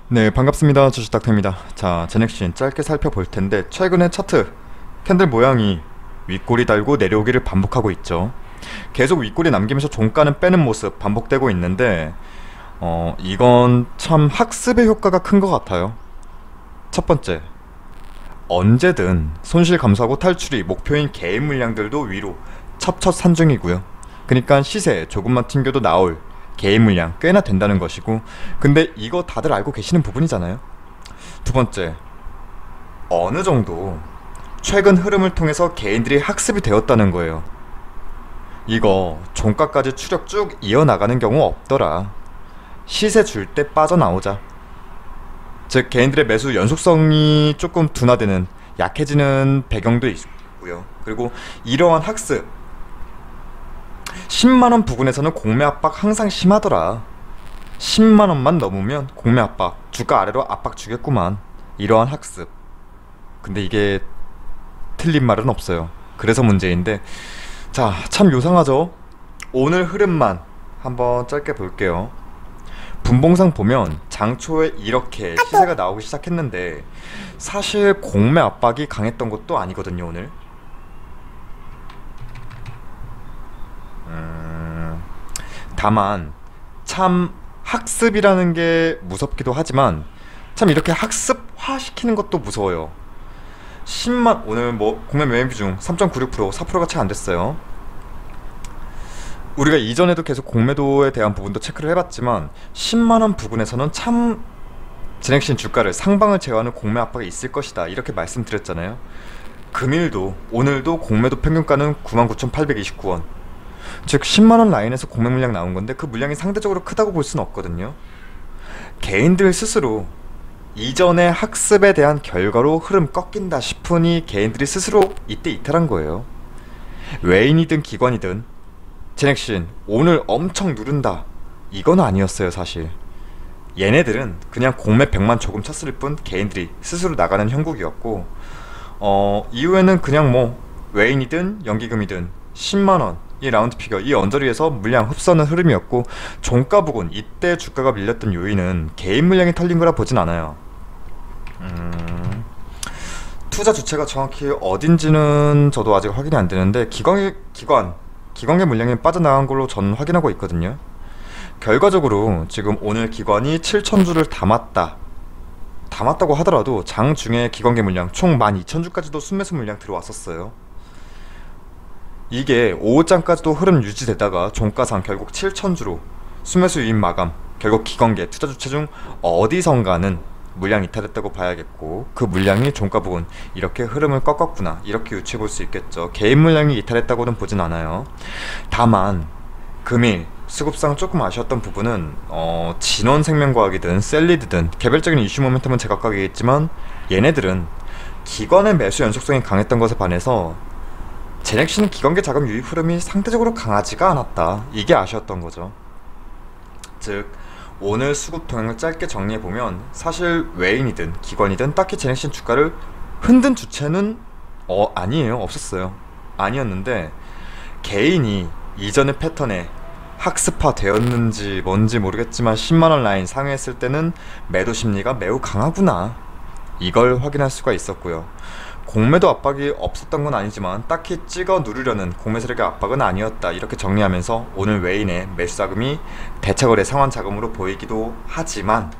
네, 반갑습니다. 주식닥터입니다. 자, 제넥신 짧게 살펴볼 텐데 최근에 차트 캔들 모양이 윗꼬리 달고 내려오기를 반복하고 있죠. 계속 윗꼬리 남기면서 종가는 빼는 모습 반복되고 있는데 이건 참 학습의 효과가 큰 것 같아요. 첫 번째, 언제든 손실 감소하고 탈출이 목표인 개인 물량들도 위로 첩첩 산중이고요. 그러니까 시세 조금만 튕겨도 나올 개인 물량 꽤나 된다는 것이고, 근데 이거 다들 알고 계시는 부분이잖아요. 두 번째, 어느 정도 최근 흐름을 통해서 개인들이 학습이 되었다는 거예요. 이거 종가까지 추력 쭉 이어나가는 경우 없더라. 시세 줄 때 빠져나오자. 즉 개인들의 매수 연속성이 조금 둔화되는, 약해지는 배경도 있고요. 그리고 이러한 학습, 10만원 부근에서는 공매 압박 항상 심하더라. 10만원만 넘으면 공매 압박, 주가 아래로 압박 주겠구만. 이러한 학습. 근데 이게 틀린 말은 없어요. 그래서 문제인데, 자, 참 요상하죠? 오늘 흐름만 한번 짧게 볼게요. 분봉상 보면 장초에 이렇게 시세가 나오기 시작했는데 사실 공매 압박이 강했던 것도 아니거든요. 오늘 다만 참 학습이라는 게 무섭기도 하지만 참 이렇게 학습화 시키는 것도 무서워요. 10만, 오늘 뭐 공매 매매 비중 3.96%, 4%가 채 안 됐어요. 우리가 이전에도 계속 공매도에 대한 부분도 체크를 해봤지만 10만원 부근에서는 참 제넥신 주가를 상방을 제어하는 공매 압박이 있을 것이다, 이렇게 말씀드렸잖아요. 금일도 오늘도 공매도 평균가는 99,829원, 즉 10만원 라인에서 공매 물량 나온 건데 그 물량이 상대적으로 크다고 볼 수는 없거든요. 개인들 스스로 이전의 학습에 대한 결과로 흐름 꺾인다 싶으니 개인들이 스스로 이때 이탈한 거예요. 외인이든 기관이든 제넥신 오늘 엄청 누른다, 이건 아니었어요. 사실 얘네들은 그냥 공매 100만 조금 쳤을 뿐 개인들이 스스로 나가는 형국이었고, 이후에는 그냥 뭐 외인이든 연기금이든 10만원 이 라운드 피겨, 이 언저리에서 물량 흡수하는 흐름이었고, 종가 부근 이때 주가가 밀렸던 요인은 개인 물량이 털린 거라 보진 않아요. 투자 주체가 정확히 어딘지는 저도 아직 확인이 안 되는데 기관의 물량이 빠져나간 걸로 저는 확인하고 있거든요. 결과적으로 지금 오늘 기관이 7,000주를 담았다고 하더라도 장중에 기관계 물량 총 12,000주까지도 순매수 물량 들어왔었어요. 이게 오후장까지도 흐름 유지되다가 종가상 결국 7,000주로 순매수 유입 마감, 결국 기관계 투자 주체 중 어디선가는 물량 이탈했다고 봐야겠고, 그 물량이 종가 부근 이렇게 흐름을 꺾었구나, 이렇게 유추해 볼 수 있겠죠. 개인 물량이 이탈했다고는 보진 않아요. 다만 금일 수급상 조금 아쉬웠던 부분은 진원생명과학이든 셀리드든 개별적인 이슈 모멘텀은 제각각이겠지만 얘네들은 기관의 매수 연속성이 강했던 것에 반해서 제넥신은 기관계 자금 유입 흐름이 상대적으로 강하지가 않았다, 이게 아쉬웠던 거죠. 즉 오늘 수급 동향을 짧게 정리해보면 사실 외인이든 기관이든 딱히 제넥신 주가를 흔든 주체는 아니에요. 없었어요. 아니었는데 개인이 이전의 패턴에 학습화 되었는지 뭔지 모르겠지만 10만원 라인 상회했을 때는 매도 심리가 매우 강하구나, 이걸 확인할 수가 있었고요. 공매도 압박이 없었던 건 아니지만 딱히 찍어 누르려는 공매 세력의 압박은 아니었다, 이렇게 정리하면서 오늘 외인의 매수 자금이 대차거래 상환 자금으로 보이기도 하지만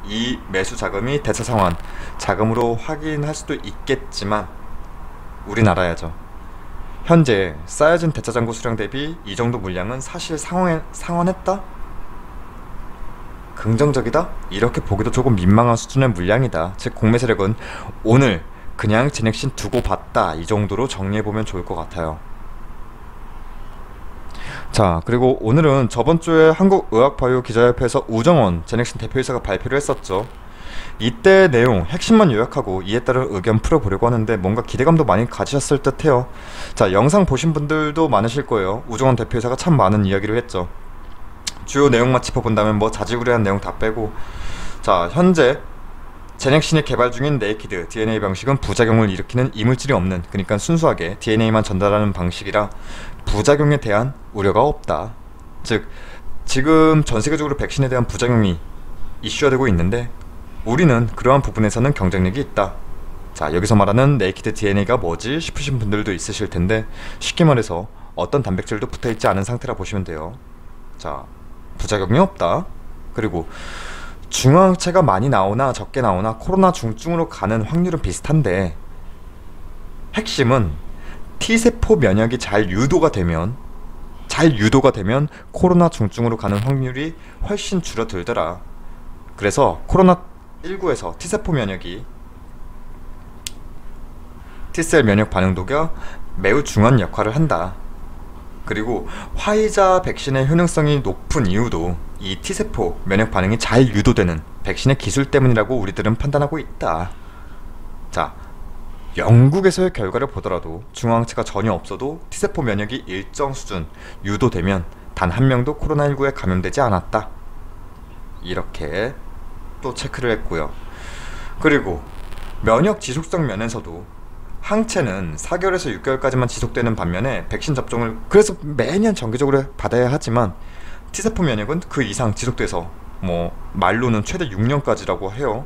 이 매수 자금이 대차 상환 자금으로 확인할 수도 있겠지만 우린 알아야죠. 현재 쌓여진 대차 잔고 수량 대비 이 정도 물량은 사실 상환했다? 긍정적이다? 이렇게 보기도 조금 민망한 수준의 물량이다. 즉 공매 세력은 오늘 그냥 제넥신 두고 봤다, 이 정도로 정리해보면 좋을 것 같아요. 자, 그리고 오늘은 저번주에 한국의학바이오 기자협회에서 우정원 제넥신 대표이사가 발표를 했었죠. 이때 내용 핵심만 요약하고 이에 따른 의견 풀어보려고 하는데 뭔가 기대감도 많이 가지셨을 듯 해요. 자, 영상 보신 분들도 많으실 거예요. 우정원 대표이사가 참 많은 이야기를 했죠. 주요 내용만 짚어본다면 뭐 자지구레한 내용 다 빼고, 자, 현재 제넥신이 개발 중인 네이키드 DNA 방식은 부작용을 일으키는 이물질이 없는, 그러니까 순수하게 DNA만 전달하는 방식이라 부작용에 대한 우려가 없다. 즉 지금 전세계적으로 백신에 대한 부작용이 이슈화 되고 있는데 우리는 그러한 부분에서는 경쟁력이 있다. 자, 여기서 말하는 네이키드 DNA가 뭐지 싶으신 분들도 있으실 텐데, 쉽게 말해서 어떤 단백질도 붙어있지 않은 상태라 보시면 돼요. 자, 부작용이 없다. 그리고 중화항체가 많이 나오나 적게 나오나 코로나 중증으로 가는 확률은 비슷한데, 핵심은 T세포 면역이 잘 유도가 되면 코로나 중증으로 가는 확률이 훨씬 줄어들더라. 그래서 코로나19에서 T세포 면역이 T셀 면역 반응도가 매우 중요한 역할을 한다. 그리고 화이자 백신의 효능성이 높은 이유도 이 T세포 면역 반응이 잘 유도되는 백신의 기술 때문이라고 우리들은 판단하고 있다. 자, 영국에서의 결과를 보더라도 중화항체가 전혀 없어도 T세포 면역이 일정 수준 유도되면 단 한 명도 코로나19에 감염되지 않았다. 이렇게 또 체크를 했고요. 그리고 면역 지속성 면에서도 항체는 4개월에서 6개월까지만 지속되는 반면에 백신 접종을 그래서 매년 정기적으로 받아야 하지만 T세포 면역은 그 이상 지속돼서 뭐 말로는 최대 6년까지라고 해요.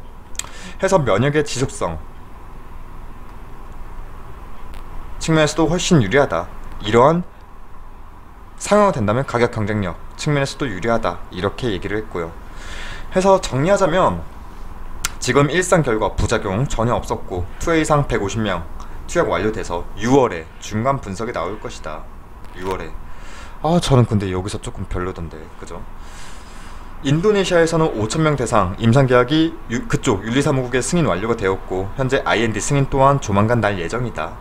해서 면역의 지속성 측면에서도 훨씬 유리하다. 이러한 상황이 된다면 가격 경쟁력 측면에서도 유리하다. 이렇게 얘기를 했고요. 해서 정리하자면 지금 일상 결과 부작용 전혀 없었고 2회 이상 150명 투약 완료돼서 6월에 중간 분석이 나올 것이다. 6월에. 저는 근데 여기서 조금 별로던데, 그죠? 인도네시아에서는 5,000명 대상 임상 계약이 그쪽 윤리사무국에 승인 완료가 되었고 현재 IND 승인 또한 조만간 날 예정이다.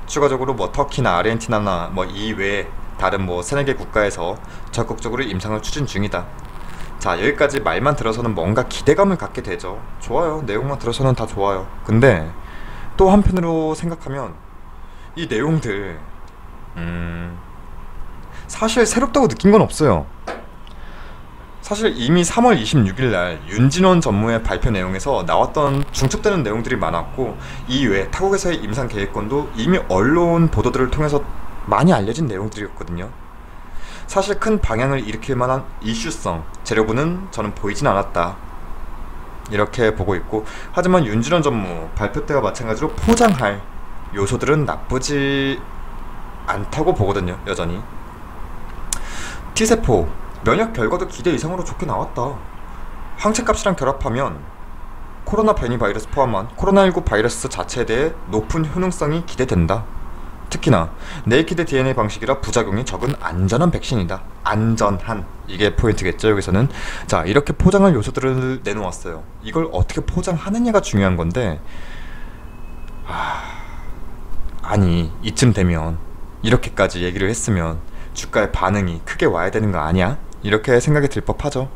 추가적으로 뭐 터키나 아르헨티나나 뭐 이외에 다른 뭐 세네 개 국가에서 적극적으로 임상을 추진 중이다. 자, 여기까지 말만 들어서는 뭔가 기대감을 갖게 되죠. 좋아요. 내용만 들어서는 다 좋아요. 근데 또 한편으로 생각하면 이 내용들 사실 새롭다고 느낀 건 없어요. 사실 이미 3월 26일 날 윤진원 전무의 발표 내용에서 나왔던 중첩되는 내용들이 많았고 이외에 타국에서의 임상 계획권도 이미 언론 보도들을 통해서 많이 알려진 내용들이었거든요. 사실 큰 방향을 일으킬 만한 이슈성 재료부는 저는 보이진 않았다. 이렇게 보고 있고, 하지만 윤진원 전무 발표 때와 마찬가지로 포장할 요소들은 나쁘지 않다고 보거든요. 여전히 T세포 면역 결과도 기대 이상으로 좋게 나왔다. 항체값이랑 결합하면 코로나 변이 바이러스 포함한 코로나19 바이러스 자체에 대해 높은 효능성이 기대된다. 특히나 네이키드 DNA 방식이라 부작용이 적은 안전한 백신이다. 안전한, 이게 포인트겠죠 여기서는. 자, 이렇게 포장할 요소들을 내놓았어요. 이걸 어떻게 포장하느냐가 중요한 건데, 아니 이쯤 되면 이렇게까지 얘기를 했으면 주가의 반응이 크게 와야 되는 거 아니야? 이렇게 생각이 들 법하죠.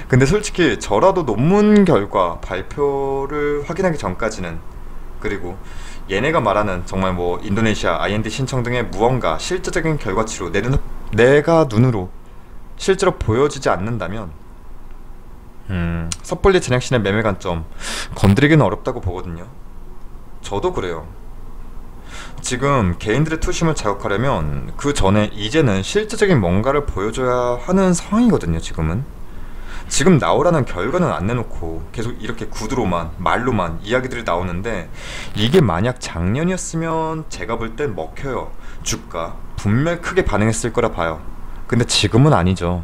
근데 솔직히 저라도 논문 결과 발표를 확인하기 전까지는, 그리고 얘네가 말하는 정말 뭐 인도네시아 IND 신청 등의 무언가 실제적인 결과치로 내가 눈으로 실제로 보여지지 않는다면 섣불리 제작신의 매매 관점 건드리기는 어렵다고 보거든요. 저도 그래요. 지금 개인들의 투심을 자극하려면 그 전에 이제는 실제적인 뭔가를 보여줘야 하는 상황이거든요. 지금 나오라는 결과는 안 내놓고 계속 이렇게 구두로만 말로만 이야기들이 나오는데, 이게 만약 작년이었으면 제가 볼 땐 먹혀요. 주가 분명 크게 반응했을 거라 봐요. 근데 지금은 아니죠.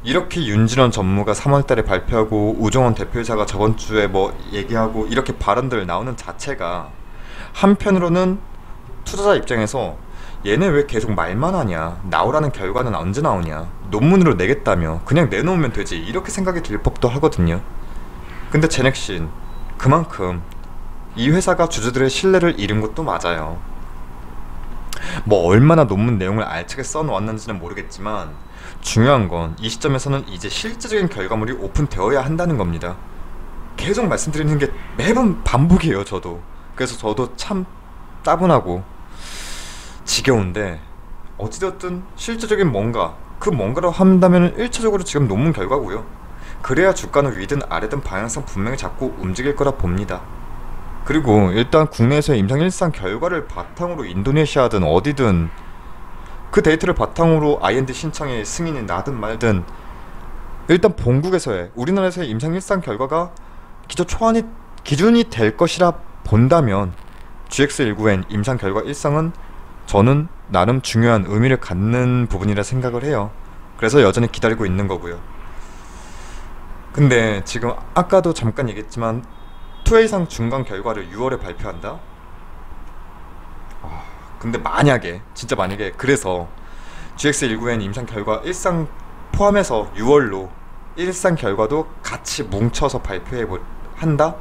이렇게 윤진원 전무가 3월달에 발표하고 우정원 대표이사가 저번주에 뭐 얘기하고 이렇게 발언들 나오는 자체가 한편으로는 투자자 입장에서 얘네 왜 계속 말만 하냐, 나오라는 결과는 언제 나오냐, 논문으로 내겠다며 그냥 내놓으면 되지, 이렇게 생각이 들 법도 하거든요. 근데 제넥신 그만큼 이 회사가 주주들의 신뢰를 잃은 것도 맞아요. 뭐 얼마나 논문 내용을 알차게 써놓았는지는 모르겠지만 중요한 건 이 시점에서는 이제 실제적인 결과물이 오픈되어야 한다는 겁니다. 계속 말씀드리는 게 매번 반복이에요. 그래서 저도 참 따분하고 지겨운데, 어찌되었든 실제적인 뭔가, 그 뭔가로 한다면 1차적으로 지금 논문 결과고요. 그래야 주가는 위든 아래든 방향성 분명히 잡고 움직일 거라 봅니다. 그리고 일단 국내에서의 임상 일상 결과를 바탕으로 인도네시아든 어디든 그 데이터를 바탕으로 IND 신청의 승인이 나든 말든 일단 본국에서의 우리나라에서의 임상 1상 결과가 기저 초안이 기준이 될 것이라 본다면 GX19N 임상 결과 1상은 저는 나름 중요한 의미를 갖는 부분이라 생각을 해요. 그래서 여전히 기다리고 있는 거고요. 근데 지금 아까도 잠깐 얘기했지만 2A상 중간 결과를 6월에 발표한다? 근데 만약에 진짜 만약에 그래서 GX19N 임상 결과 1상 포함해서 6월로 1상 결과도 같이 뭉쳐서 한다?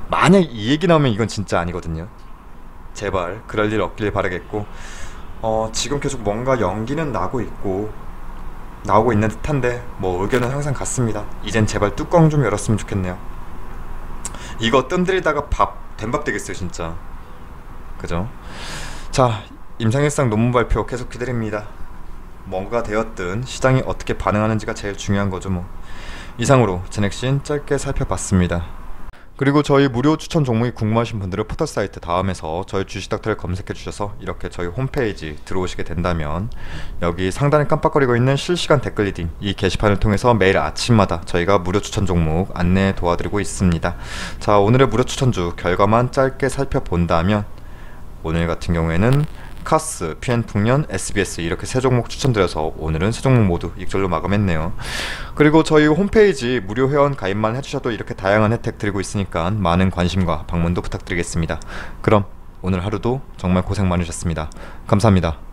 만약 이 얘기 나오면 이건 진짜 아니거든요. 제발 그럴 일 없길 바라겠고, 지금 계속 뭔가 연기는 나고 있는 듯한데 뭐 의견은 항상 같습니다. 이젠 제발 뚜껑 좀 열었으면 좋겠네요. 이거 뜸들이다가 된밥 되겠어요 진짜. 그죠? 자, 임상일상 논문 발표 계속 기다립니다. 뭐가 되었든 시장이 어떻게 반응하는지가 제일 중요한 거죠 뭐. 이상으로 제넥신 짧게 살펴봤습니다. 그리고 저희 무료 추천 종목이 궁금하신 분들은 포털 사이트 다음에서 저희 주식닥터를 검색해 주셔서 이렇게 저희 홈페이지 들어오시게 된다면 여기 상단에 깜빡거리고 있는 실시간 댓글 리딩 이 게시판을 통해서 매일 아침마다 저희가 무료 추천 종목 안내 도와드리고 있습니다. 자, 오늘의 무료 추천주 결과만 짧게 살펴본다면 오늘 같은 경우에는 카스, PN풍년, SBS 이렇게 세 종목 추천드려서 오늘은 세 종목 모두 익절로 마감했네요. 그리고 저희 홈페이지 무료 회원 가입만 해주셔도 이렇게 다양한 혜택 드리고 있으니까 많은 관심과 방문도 부탁드리겠습니다. 그럼 오늘 하루도 정말 고생 많으셨습니다. 감사합니다.